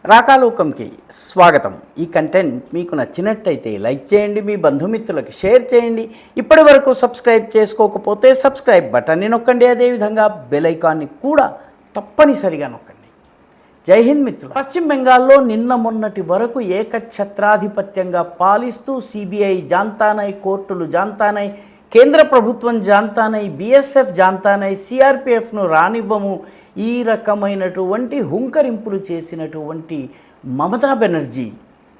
రాకాలోకంకి స్వాగతం. ఈ కంటెంట్ మీకు నచ్చినట్టయితే లైక్ చేయండి, మీ బంధుమిత్రులకు షేర్ చేయండి. ఇప్పటి వరకు సబ్స్క్రైబ్ చేసుకోకపోతే సబ్స్క్రైబ్ బటన్ని నొక్కండి. అదేవిధంగా బెల్ ఐకాన్ని కూడా తప్పనిసరిగా నొక్కండి. జై హింద్ మిత్రులు. పశ్చిమ బెంగాల్లో నిన్న మొన్నటి వరకు ఏకఛత్రాధిపత్యంగా పాలిస్తూ సిబిఐ జాంతానై, కోర్టులు జాంతానై, కేంద్ర ప్రభుత్వం జాంతానై, బిఎస్ఎఫ్ జాంతానై, సిఆర్పిఎఫ్ను రానివ్వము, ఈ రకమైనటువంటి హుంకరింపులు చేసినటువంటి మమతా బెనర్జీ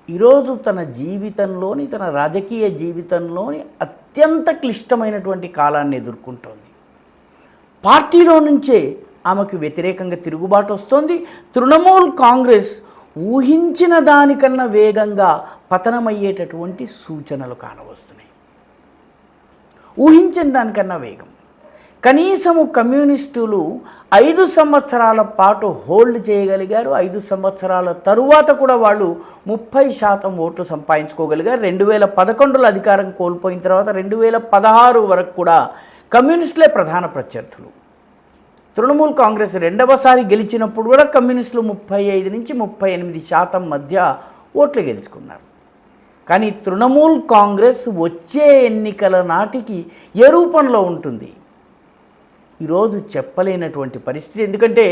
ఈరోజు తన జీవితంలోని, తన రాజకీయ జీవితంలోని అత్యంత క్లిష్టమైనటువంటి కాలాన్ని ఎదుర్కొంటోంది. పార్టీలో నుంచే ఆమెకు వ్యతిరేకంగా తిరుగుబాటు వస్తోంది. తృణమూల్ కాంగ్రెస్ ఊహించిన దానికన్నా వేగంగా పతనమయ్యేటటువంటి సూచనలు కానవస్తున్నాయి. ఊహించిన దానికన్నా వేగం. కనీసము కమ్యూనిస్టులు 5 సంవత్సరాల పాటు హోల్డ్ చేయగలిగారు. 5 సంవత్సరాల తరువాత కూడా వాళ్ళు 30% ఓట్లు సంపాదించుకోగలిగారు. 2011లో అధికారం కోల్పోయిన తర్వాత 2016 వరకు కూడా కమ్యూనిస్టులే ప్రధాన ప్రత్యర్థులు. తృణమూల్ కాంగ్రెస్ రెండవసారి గెలిచినప్పుడు కూడా కమ్యూనిస్టులు 35 నుంచి 38% మధ్య ఓట్లు గెలుచుకున్నారు. కానీ తృణమూల్ కాంగ్రెస్ వచ్చే ఎన్నికల నాటికి ఏ రూపంలో ఉంటుంది ఈరోజు చెప్పలేనటువంటి పరిస్థితి. ఎందుకంటే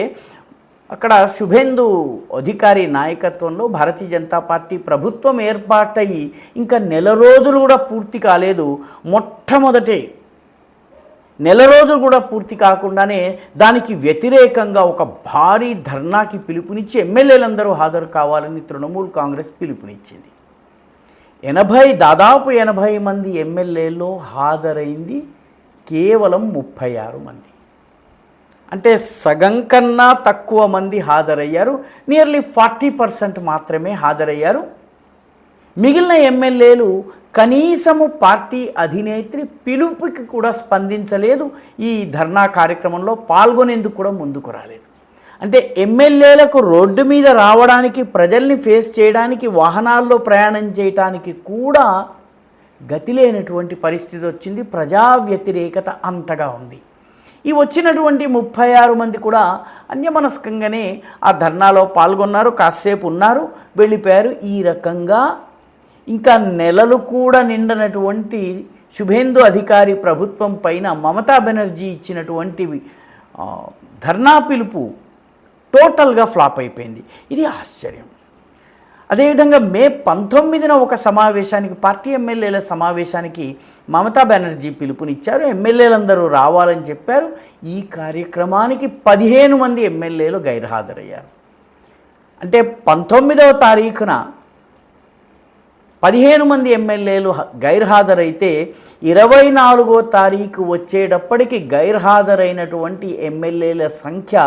అక్కడ శుభేందు అధికారి నాయకత్వంలో భారతీయ జనతా పార్టీ ప్రభుత్వం ఏర్పాటయ్యి ఇంకా నెల రోజులు కూడా పూర్తి కాలేదు. మొట్టమొదటే నెల రోజులు కూడా పూర్తి కాకుండానే దానికి వ్యతిరేకంగా ఒక భారీ ధర్నాకి పిలుపునిచ్చి ఎమ్మెల్యేలందరూ హాజరు కావాలని తృణమూల్ కాంగ్రెస్ పిలుపునిచ్చింది. దాదాపు 80 మంది ఎమ్మెల్యేల్లో హాజరైంది కేవలం 36 మంది. అంటే సగం కన్నా తక్కువ మంది హాజరయ్యారు. నియర్లీ 40% మాత్రమే హాజరయ్యారు. మిగిలిన ఎమ్మెల్యేలు కనీసము పార్టీ అధినేత్రి పిలుపుకి కూడా స్పందించలేదు. ఈ ధర్నా కార్యక్రమంలో పాల్గొనేందుకు కూడా ముందుకు రాలేదు. అంటే ఎమ్మెల్యేలకు రోడ్డు మీద రావడానికి, ప్రజల్ని ఫేస్ చేయడానికి, వాహనాల్లో ప్రయాణం చేయడానికి కూడా గతి లేనటువంటి పరిస్థితి వచ్చింది. ప్రజా వ్యతిరేకత అంతగా ఉంది. ఈ వచ్చినటువంటి 36 మంది కూడా అన్యమనస్కంగానే ఆ ధర్నాలో పాల్గొన్నారు, కాసేపు ఉన్నారు, వెళ్ళిపోయారు. ఈ రకంగా ఇంకా నెలలు కూడా నిండనటువంటి శుభేందు అధికారి ప్రభుత్వం పైన మమతా బెనర్జీ ఇచ్చినటువంటి ధర్నా పిలుపు టోటల్గా ఫ్లాప్ అయిపోయింది. ఇది ఆశ్చర్యం. అదేవిధంగా మే 19న ఒక సమావేశానికి, పార్టీ ఎమ్మెల్యేల సమావేశానికి మమతా బెనర్జీ పిలుపునిచ్చారు. ఎమ్మెల్యేలందరూ రావాలని చెప్పారు. ఈ కార్యక్రమానికి 15 మంది ఎమ్మెల్యేలు గైర్హాజరయ్యారు. అంటే 19వ తారీఖున 15 మంది ఎమ్మెల్యేలు గైర్హాజరైతే 24వ తారీఖు వచ్చేటప్పటికి గైర్హాజరైనటువంటి ఎమ్మెల్యేల సంఖ్య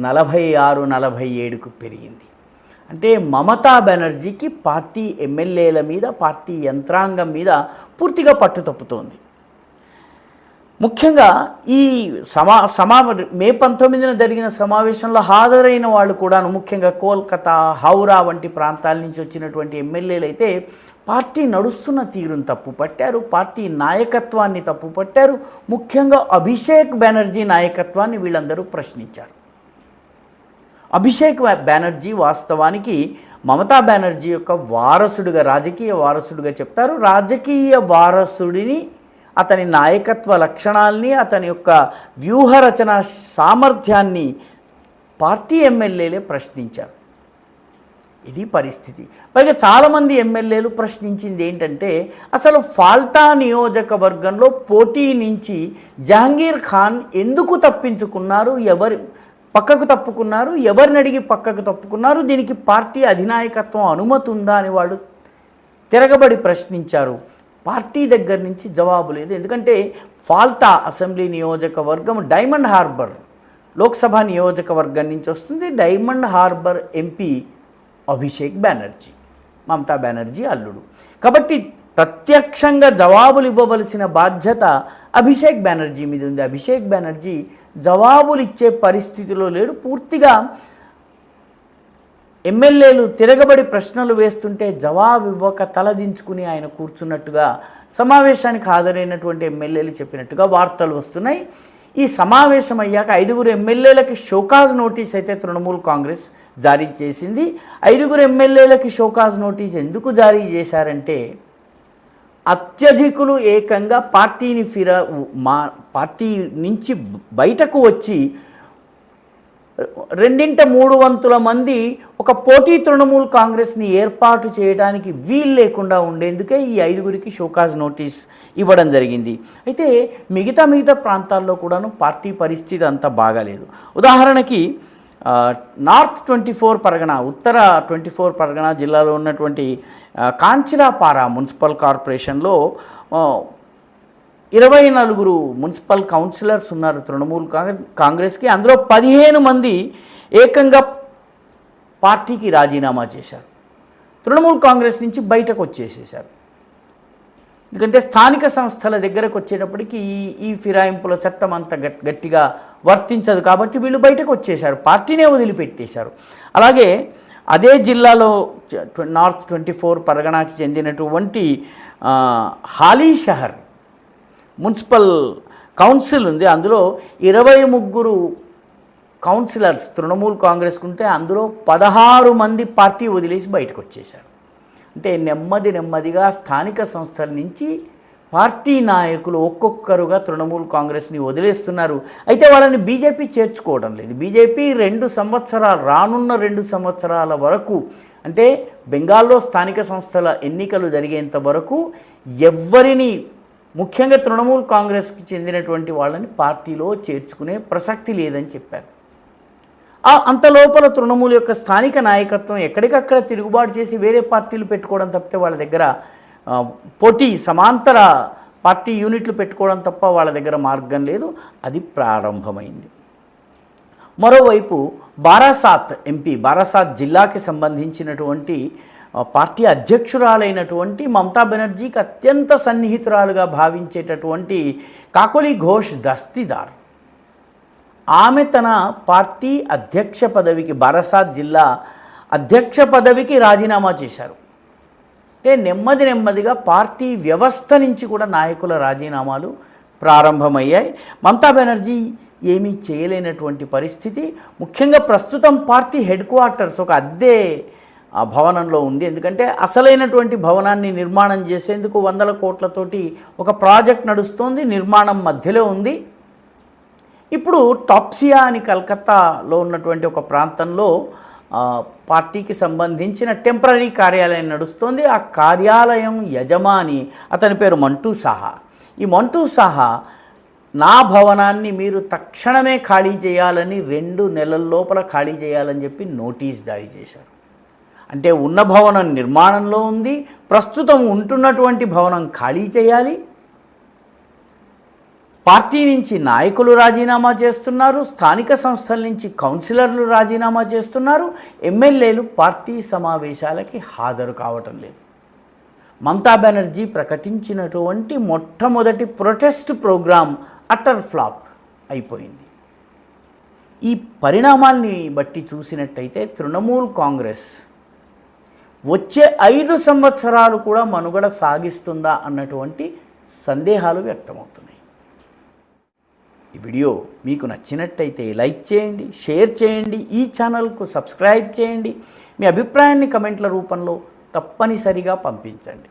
46-47కు పెరిగింది. అంటే మమతా బెనర్జీకి పార్టీ ఎమ్మెల్యేల మీద, పార్టీ యంత్రాంగం మీద పూర్తిగా పట్టు తప్పుతోంది. ముఖ్యంగా ఈ మే 19న జరిగిన సమావేశంలో హాజరైన వాళ్ళు కూడాను, ముఖ్యంగా కోల్కతా, హౌరా వంటి ప్రాంతాల నుంచి వచ్చినటువంటి ఎమ్మెల్యేలు అయితే పార్టీ నడుస్తున్న తీరును తప్పుపట్టారు, పార్టీ నాయకత్వాన్ని తప్పుపట్టారు. ముఖ్యంగా అభిషేక్ బెనర్జీ నాయకత్వాన్ని వీళ్ళందరూ ప్రశ్నించారు. అభిషేక్ బెనర్జీ వాస్తవానికి మమతా బెనర్జీ యొక్క వారసుడుగా, రాజకీయ వారసుడుగా చెప్తారు. రాజకీయ వారసుడిని, అతని నాయకత్వ లక్షణాల్ని, అతని యొక్క వ్యూహరచన సామర్థ్యాన్ని పార్టీ ఎమ్మెల్యేలే ప్రశ్నించారు. ఇది పరిస్థితి. పైగా చాలామంది ఎమ్మెల్యేలు ప్రశ్నించింది ఏంటంటే, అసలు ఫాల్టా నియోజకవర్గంలో పోటీ నుంచి జహంగీర్ ఖాన్ ఎందుకు తప్పించుకున్నారు, పక్కకు తప్పుకున్నారు, ఎవరిని అడిగి పక్కకు తప్పుకున్నారు, దీనికి పార్టీ అధినాయకత్వం అనుమతి ఉందా అని వాళ్ళు తిరగబడి ప్రశ్నించారు. పార్టీ దగ్గర నుంచి జవాబు లేదు. ఎందుకంటే ఫాల్టా అసెంబ్లీ నియోజకవర్గం డైమండ్ హార్బర్ లోక్సభ నియోజకవర్గం నుంచి వస్తుంది. Diamond harbour MP Abhishek Banerjee, Mamata Banerjee అల్లుడు. కాబట్టి ప్రత్యక్షంగా జవాబులు ఇవ్వవలసిన బాధ్యత అభిషేక్ బెనర్జీ మీద ఉంది. అభిషేక్ బెనర్జీ జవాబులు ఇచ్చే పరిస్థితిలో లేడు. పూర్తిగా ఎమ్మెల్యేలు తిరగబడి ప్రశ్నలు వేస్తుంటే జవాబు ఇవ్వక తలదించుకుని ఆయన కూర్చున్నట్టుగా సమావేశానికి హాజరైనటువంటి ఎమ్మెల్యేలు చెప్పినట్టుగా వార్తలు వస్తున్నాయి. ఈ సమావేశం అయ్యాక 5 ఎమ్మెల్యేలకి షోకాజ్ నోటీస్ అయితే తృణమూల్ కాంగ్రెస్ జారీ చేసింది. 5 ఎమ్మెల్యేలకి షోకాజ్ నోటీస్ ఎందుకు జారీ చేశారంటే, అత్యధికులు ఏకంగా పార్టీ నుంచి బయటకు వచ్చి 2/3 మంది ఒక పోటీ తృణమూల్ కాంగ్రెస్ని ఏర్పాటు చేయడానికి వీలు లేకుండా ఉండేందుకే ఈ 5 షోకాజ్ నోటీస్ ఇవ్వడం జరిగింది. అయితే మిగతా ప్రాంతాల్లో కూడాను పార్టీ పరిస్థితి అంత బాగాలేదు. ఉదాహరణకి నార్త్ 24 పరగణ, ఉత్తర 24 పరగణ జిల్లాలో ఉన్నటువంటి కాంచిరాపారా మున్సిపల్ కార్పొరేషన్లో 24 మున్సిపల్ కౌన్సిలర్స్ ఉన్నారు తృణమూల్ కాంగ్రెస్కి. అందులో 15 మంది ఏకంగా పార్టీకి రాజీనామా చేశారు, తృణమూల్ కాంగ్రెస్ నుంచి బయటకు వచ్చేసేసారు. ఎందుకంటే స్థానిక సంస్థల దగ్గరకు వచ్చేటప్పటికి ఈ ఫిరాయింపుల చట్టం అంత గట్టిగా వర్తించదు కాబట్టి వీళ్ళు బయటకు వచ్చేశారు, పార్టీనే వదిలిపెట్టేశారు. అలాగే అదే జిల్లాలో నార్త్ 24 పరగణాకి చెందినటువంటి హాలీషహర్ మున్సిపల్ కౌన్సిల్ ఉంది. అందులో 23 కౌన్సిలర్స్ తృణమూల్ కాంగ్రెస్కు ఉంటే అందులో 16 మంది పార్టీ వదిలేసి బయటకు వచ్చేశారు. అంటే నెమ్మదిగా స్థానిక సంస్థల నుంచి పార్టీ నాయకులు ఒక్కొక్కరుగా తృణమూల్ కాంగ్రెస్ని వదిలేస్తున్నారు. అయితే వాళ్ళని బీజేపీ చేర్చుకోవడం లేదు. బీజేపీ రానున్న 2 సంవత్సరాల వరకు, అంటే బెంగాల్లో స్థానిక సంస్థల ఎన్నికలు జరిగేంత వరకు ఎవ్వరిని, ముఖ్యంగా తృణమూల్ కాంగ్రెస్కి చెందినటువంటి వాళ్ళని పార్టీలో చేర్చుకునే ప్రసక్తి లేదని చెప్పారు. అంత లోపల తృణమూల్ యొక్క స్థానిక నాయకత్వం ఎక్కడికక్కడ తిరుగుబాటు చేసి వేరే పార్టీలు పెట్టుకోవడం తప్పితే వాళ్ళ దగ్గర సమాంతర పార్టీ యూనిట్లు పెట్టుకోవడం తప్ప వాళ్ళ దగ్గర మార్గం లేదు. అది ప్రారంభమైంది. మరోవైపు బారాసాత్ ఎంపీ, బారాసాత్ జిల్లాకి సంబంధించినటువంటి పార్టీ అధ్యక్షురాలైనటువంటి మమతా బెనర్జీకి అత్యంత సన్నిహితురాలుగా భావించేటటువంటి కాకోలి ఘోష్ దస్తీదార్, ఆమె తన పార్టీ అధ్యక్ష పదవికి, బారాసాత్ జిల్లా అధ్యక్ష పదవికి రాజీనామా చేశారు. అంటే నెమ్మదిగా పార్టీ వ్యవస్థ నుంచి కూడా నాయకుల రాజీనామాలు ప్రారంభమయ్యాయి. మమతా బెనర్జీ ఏమీ చేయలేనటువంటి పరిస్థితి. ముఖ్యంగా ప్రస్తుతం పార్టీ హెడ్ క్వార్టర్స్ ఒక అద్దె భవనంలో ఉంది. ఎందుకంటే అసలైనటువంటి భవనాన్ని నిర్మాణం చేసేందుకు 100 కోట్లతోటి ఒక ప్రాజెక్ట్ నడుస్తోంది, నిర్మాణం మధ్యలో ఉంది. ఇప్పుడు టాప్సియా అని కలకత్తాలో ఉన్నటువంటి ఒక ప్రాంతంలో పార్టీకి సంబంధించిన టెంపరీ కార్యాలయం నడుస్తోంది. ఆ కార్యాలయం యజమాని, అతని పేరు మంటూ సాహా. ఈ మంటూ సాహా, నా భవనాన్ని మీరు తక్షణమే ఖాళీ చేయాలని, 2 నెలల లోపల ఖాళీ చేయాలని చెప్పి నోటీస్ జారీ చేశారు. అంటే ఉన్న భవనం నిర్మాణంలో ఉంది, ప్రస్తుతం ఉంటున్నటువంటి భవనం ఖాళీ చేయాలి. పార్టీ నుంచి నాయకులు రాజీనామా చేస్తున్నారు, స్థానిక సంస్థల నుంచి కౌన్సిలర్లు రాజీనామా చేస్తున్నారు, ఎమ్మెల్యేలు పార్టీ సమావేశాలకి హాజరు కావటం లేదు. మమతా బెనర్జీ ప్రకటించినటువంటి మొట్టమొదటి ప్రొటెస్ట్ ప్రోగ్రాం అటర్ ఫ్లాప్ అయిపోయింది. ఈ పరిణామాల్ని బట్టి చూసినట్టయితే తృణమూల్ కాంగ్రెస్ వచ్చే 5 సంవత్సరాలు కూడా మనుగడ సాగిస్తుందా అన్నటువంటి సందేహాలు వ్యక్తమవుతున్నాయి. ఈ వీడియో మీకు నచ్చినట్టయితే లైక్ చేయండి, షేర్ చేయండి, ఈ ఛానల్కు సబ్స్క్రైబ్ చేయండి. మీ అభిప్రాయాన్ని కమెంట్ల రూపంలో తప్పనిసరిగా పంపించండి.